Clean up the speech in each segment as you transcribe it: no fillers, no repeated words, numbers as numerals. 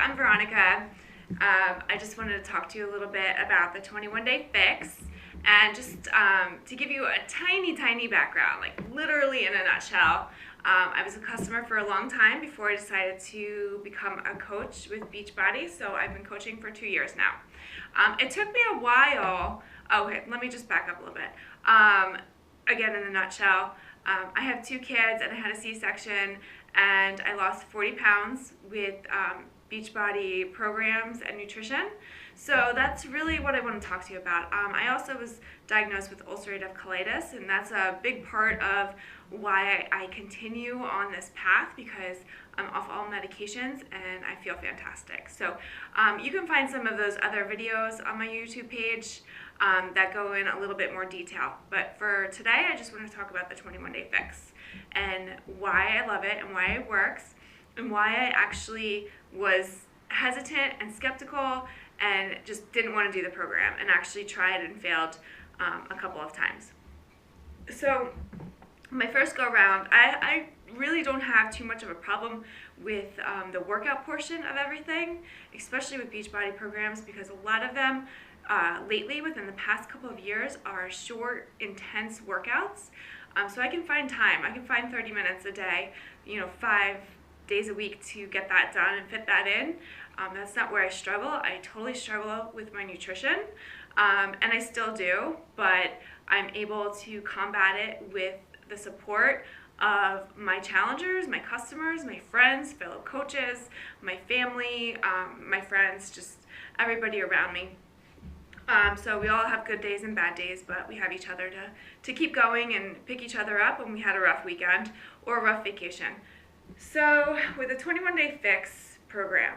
I'm Veronica. I just wanted to talk to you a little bit about the 21-day fix, and just to give you a tiny background, like literally in a nutshell. I was a customer for a long time before I decided to become a coach with Beachbody, so I've been coaching for 2 years now. It took me a while. Okay, let me just back up a little bit. Again, in a nutshell, I have 2 kids and I had a C-section, and I lost 40 pounds with Beachbody programs and nutrition. So that's really what I want to talk to you about. I also was diagnosed with ulcerative colitis, and that's a big part of why I continue on this path, because I'm off all medications and I feel fantastic. So you can find some of those other videos on my YouTube page that go in a little bit more detail. But for today, I just want to talk about the 21-day fix and why I love it and why it works and why I actually was hesitant and skeptical and just didn't want to do the program, and actually tried and failed a couple of times. So my first go around, I really don't have too much of a problem with the workout portion of everything, especially with Beachbody programs, because a lot of them lately, within the past couple of years, are short, intense workouts. So I can find time. I can find 30 minutes a day, 5 days a week to get that done and fit that in. That's not where I struggle. I totally struggle with my nutrition, and I still do, but I'm able to combat it with the support of my challengers, my customers, my friends, fellow coaches, my family, my friends, just everybody around me. So we all have good days and bad days, but we have each other to keep going and pick each other up when we had a rough weekend or a rough vacation. So with the 21-day fix program,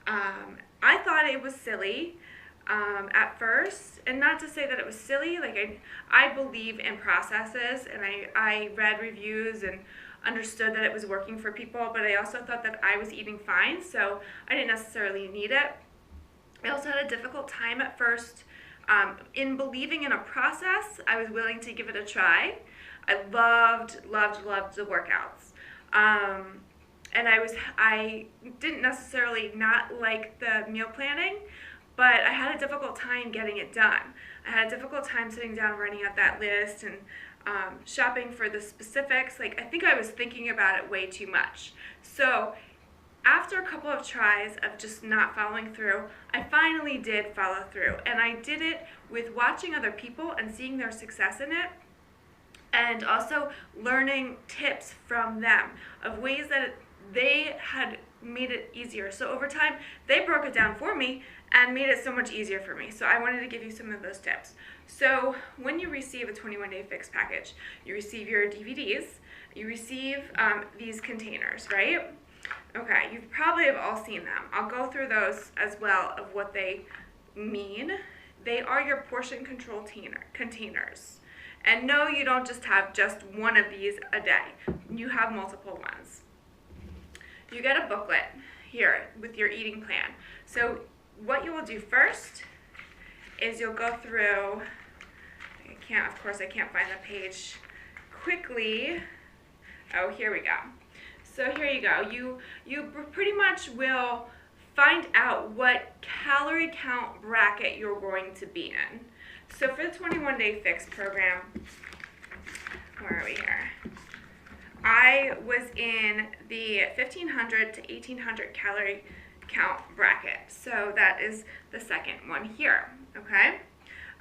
I thought it was silly at first, and not to say that it was silly. Like I believe in processes, and I read reviews and understood that it was working for people, but I also thought that I was eating fine, so I didn't necessarily need it. I also had a difficult time at first in believing in a process. I was willing to give it a try. I loved the workouts. And I didn't necessarily not like the meal planning, but I had a difficult time getting it done. I had a difficult time sitting down, writing out that list, and shopping for the specifics. Like, I think I was thinking about it way too much. So after a couple of tries of just not following through, I finally did follow through. And I did it with watching other people and seeing their success in it, and also learning tips from them of ways that they had made it easier. So over time, they broke it down for me and made it so much easier for me. So I wanted to give you some of those tips. So when you receive a 21-day fix package, you receive your DVDs, you receive these containers, right? Okay, you probably have all seen them. I'll go through those as well of what they mean. They are your portion control containers. And no, you don't just have just one of these a day. You have multiple ones. You get a booklet here with your eating plan. So what you will do first is you'll go through, of course I can't find the page quickly. Oh, here we go. So here you go. You pretty much will find out what calorie count bracket you're going to be in. So for the 21-day fix program, where are we here? I was in the 1,500 to 1,800 calorie count bracket. So that is the second one here, okay?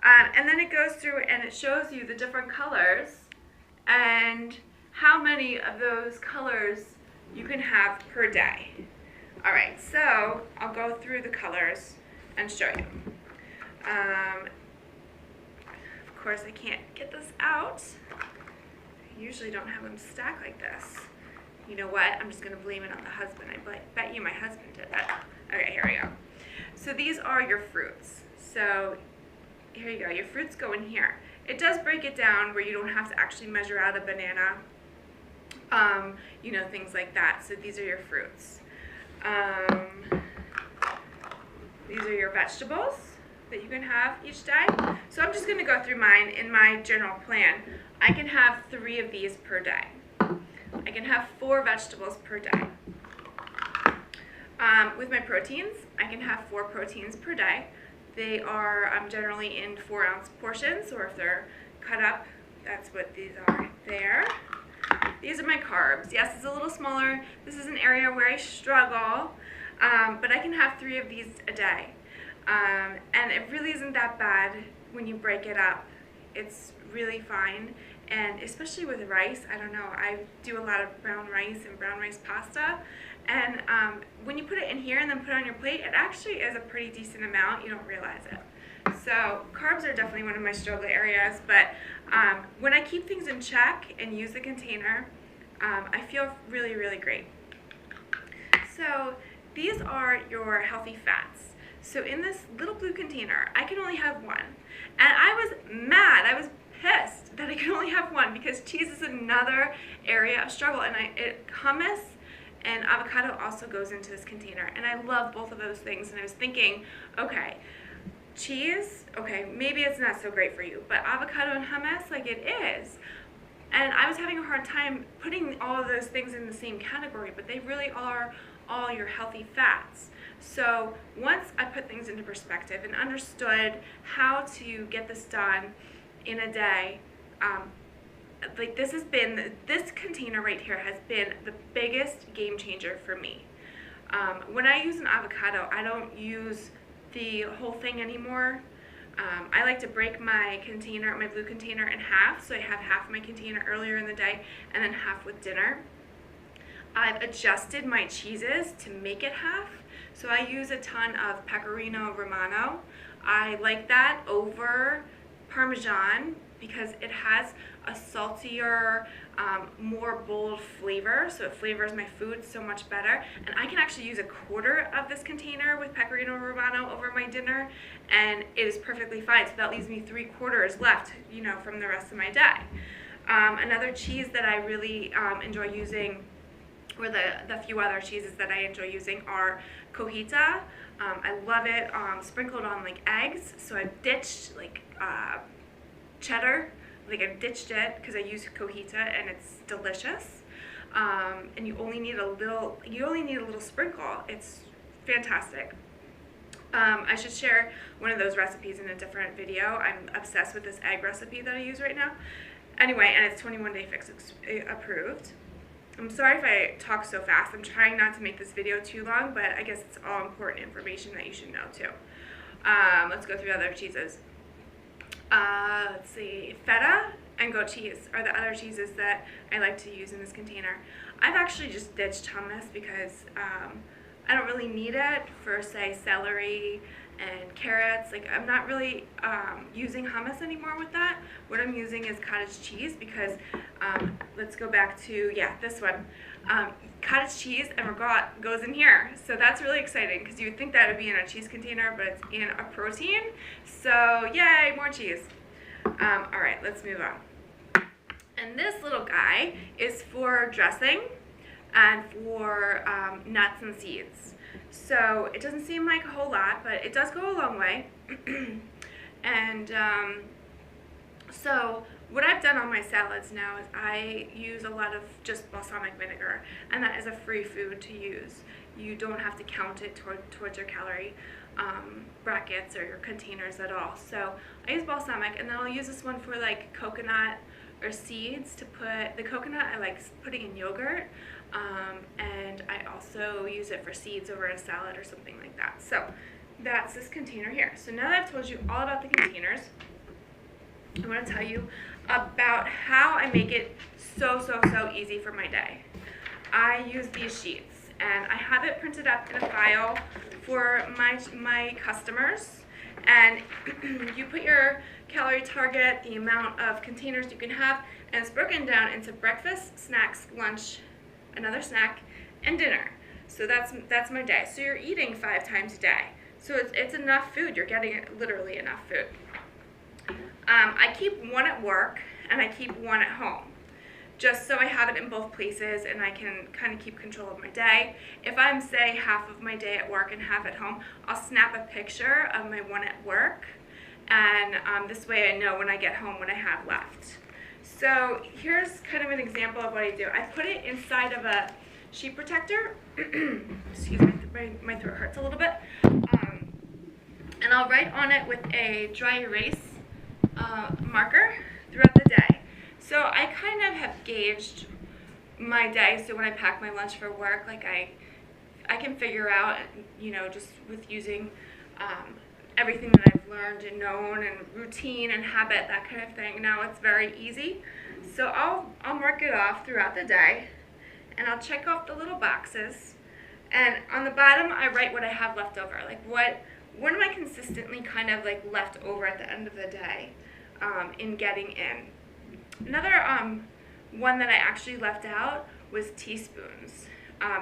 And then it goes through and it shows you the different colors and how many of those colors you can have per day. All right, so I'll go through the colors and show you. Of course, I can't get this out. I usually don't have them stacked like this. You know what? I'm just going to blame it on the husband. I bet you my husband did that. Okay, here we go. So these are your fruits. So here you go. Your fruits go in here. It does break it down where you don't have to actually measure out a banana, things like that. So these are your fruits. These are your vegetables that you can have each day. So I'm just going to go through mine. In my general plan, I can have 3 of these per day. I can have 4 vegetables per day. With my proteins, I can have 4 proteins per day. They are generally in 4-ounce portions, or if they're cut up, that's what these are there. These are my carbs. Yes, it's a little smaller. This is an area where I struggle, but I can have 3 of these a day. And it really isn't that bad when you break it up. It's really fine. And especially with rice, I don't know, I do a lot of brown rice and brown rice pasta. And when you put it in here and then put it on your plate, it actually is a pretty decent amount. You don't realize it. So carbs are definitely one of my struggle areas, but when I keep things in check and use the container, I feel really, really great. So these are your healthy fats. So in this little blue container, I can only have 1. And I was mad, I was pissed that I could only have 1, because cheese is another area of struggle, and hummus and avocado also goes into this container, and I love both of those things. And I was thinking, okay, cheese, okay, maybe it's not so great for you, but avocado and hummus, like, it is. And I was having a hard time putting all of those things in the same category, but they really are all your healthy fats. So once I put things into perspective and understood how to get this done in a day, like, this container right here has been the biggest game changer for me. When I use an avocado, I don't use the whole thing anymore. I like to break my container, my blue container, in half, so I have half my container earlier in the day and then half with dinner. I've adjusted my cheeses to make it half, so I use a ton of Pecorino Romano. I like that over Parmesan because it has a saltier, more bold flavor, so it flavors my food so much better. And I can actually use a quarter of this container with Pecorino Romano over my dinner, and it is perfectly fine. So that leaves me 3/4 left, you know, from the rest of my day. Another cheese that I really enjoy using, or the few other cheeses that I enjoy using, are cojita. I love it sprinkled on like eggs, so I've ditched like cheddar. Like, I've ditched it because I use cojita and it's delicious. And you only need a little sprinkle. It's fantastic. I should share one of those recipes in a different video. I'm obsessed with this egg recipe that I use right now. Anyway, and it's 21 Day Fix approved. I'm sorry if I talk so fast. I'm trying not to make this video too long, but I guess it's all important information that you should know too. Let's go through other cheeses. Let's see, feta and goat cheese are the other cheeses that I like to use in this container. I've actually just ditched hummus because I don't really need it for, say, celery and carrots. Like, I'm not really using hummus anymore with that. What I'm using is cottage cheese because, let's go back to, yeah, this one. Cottage cheese and ragout goes in here. So that's really exciting because you would think that would be in a cheese container, but it's in a protein. So yay, more cheese. All right, let's move on. And this little guy is for dressing and for nuts and seeds. So it doesn't seem like a whole lot, but it does go a long way. And so what I've done on my salads now is I use a lot of just balsamic vinegar, and that is a free food to use. You don't have to count it towards your calorie brackets or your containers at all. So I use balsamic, and then I'll use this one for like coconut or seeds to put. The coconut I like putting in yogurt, and I also use it for seeds over a salad or something like that. So that's this container here. So now that I've told you all about the containers, I want to tell you about how I make it so easy for my day. I use these sheets, and I have it printed up in a file for my customers, and you put your calorie target, the amount of containers you can have, and it's broken down into breakfast, snacks, lunch, another snack, and dinner. So that's my day. So you're eating 5 times a day. So it's enough food. You're getting literally enough food. I keep one at work and I keep one at home, just so I have it in both places and I can kind of keep control of my day. If I'm, say, half of my day at work and half at home, I'll snap a picture of my one at work, and this way I know when I get home what I have left. So here's kind of an example of what I do. I put it inside of a sheet protector. Excuse me. my throat hurts a little bit. And I'll write on it with a dry erase marker throughout the day. So I kind of have gauged my day, so when I pack my lunch for work, like I can figure out, you know, just with using everything that I've learned and known and routine and habit, that kind of thing. Now it's very easy. So I'll mark it off throughout the day, and I'll check off the little boxes. And on the bottom, I write what I have left over, like what am I consistently kind of like left over at the end of the day in getting in. Another one that I actually left out was teaspoons.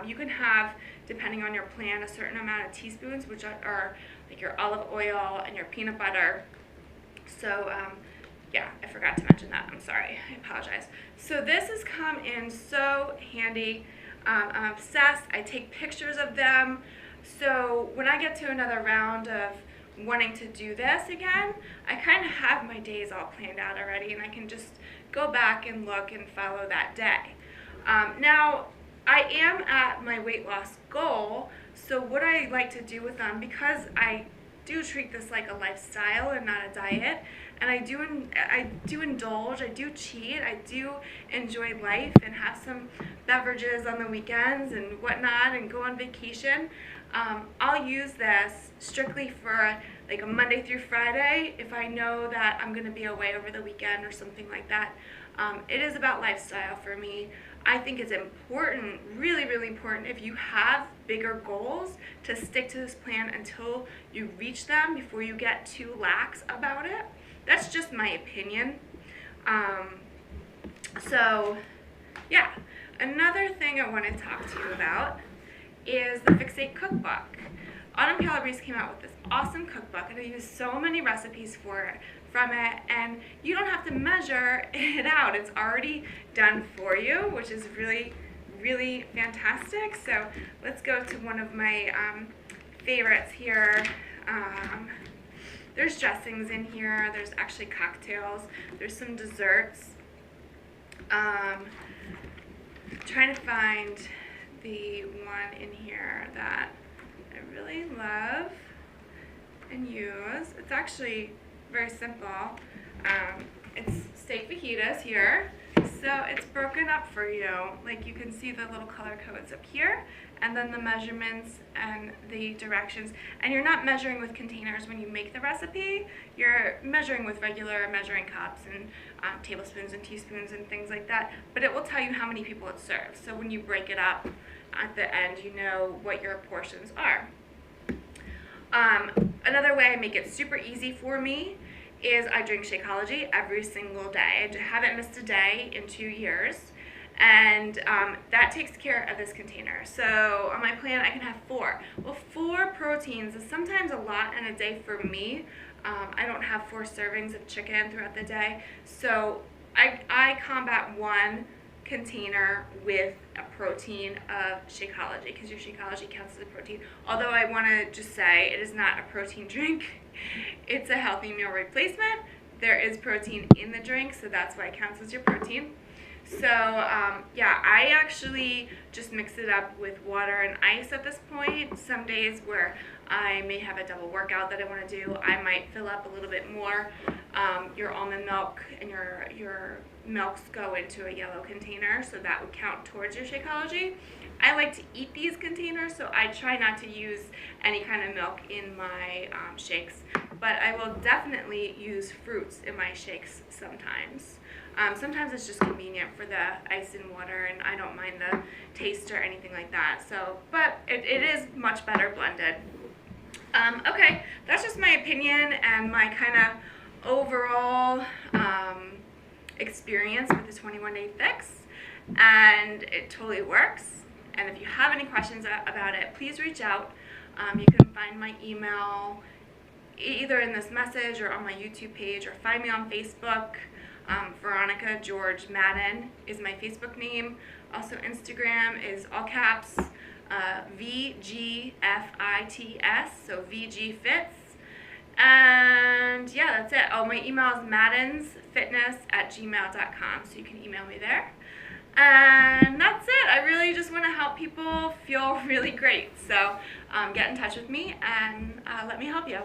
You can have, depending on your plan, a certain amount of teaspoons, which are like your olive oil and your peanut butter. So yeah, I forgot to mention that. I'm sorry. I apologize. So this has come in so handy. I'm obsessed. I take pictures of them. So when I get to another round of wanting to do this again, I kind of have my days all planned out already, and I can just go back and look and follow that day. Now, I am at my weight loss goal, so what I like to do with them, because I do treat this like a lifestyle and not a diet, and I do indulge, I do cheat, I do enjoy life and have some beverages on the weekends and whatnot and go on vacation. I'll use this strictly for like a Monday through Friday if I know that I'm going to be away over the weekend or something like that. It is about lifestyle for me. I think it's important, really, really important, if you have bigger goals, to stick to this plan until you reach them before you get too lax about it. That's just my opinion. So, yeah. Another thing I want to talk to you about is the Fixate cookbook. Autumn Calories came out with this awesome cookbook, and I use so many recipes from it, and you don't have to measure it out. It's already done for you, which is really, really fantastic. So let's go to one of my favorites here. There's dressings in here. There's actually cocktails. There's some desserts. Trying to find the one in here that I really love and use. It's actually very simple. It's steak fajitas here, so it's broken up for you. Like, you can see the little color codes up here, and then the measurements and the directions. And you're not measuring with containers when you make the recipe. You're measuring with regular measuring cups and tablespoons and teaspoons and things like that. But it will tell you how many people it serves. So when you break it up at the end, you know what your portions are. Another way I make it super easy for me is I drink Shakeology every single day. I haven't missed a day in 2 years, and that takes care of this container. So on my plan, I can have 4. Well, 4 proteins is sometimes a lot in a day for me. I don't have 4 servings of chicken throughout the day, so I combat 1 container with a protein of Shakeology, because your Shakeology counts as a protein. Although I want to just say it is not a protein drink. It's a healthy meal replacement. There is protein in the drink, so that's why it counts as your protein. So yeah, I actually just mix it up with water and ice at this point. Some days where I may have a double workout that I want to do, I might fill up a little bit more. Your almond milk and your milks go into a yellow container, so that would count towards your Shakeology. I like to eat these containers, so I try not to use any kind of milk in my shakes, but I will definitely use fruits in my shakes sometimes. Sometimes it's just convenient for the ice and water, and I don't mind the taste or anything like that. So, but it is much better blended. Okay, that's just my opinion and my kind of overall experience with the 21-day fix, and it totally works. And if you have any questions about it, please reach out. You can find my email either in this message or on my YouTube page, or find me on Facebook. Veronica George Madden is my Facebook name. Also, Instagram is all caps, VGFITS, so VG Fits. And yeah, that's it. Oh, my email is maddensfitness@gmail.com, so you can email me there. And that's it. I really just want to help people feel really great. So get in touch with me and let me help you.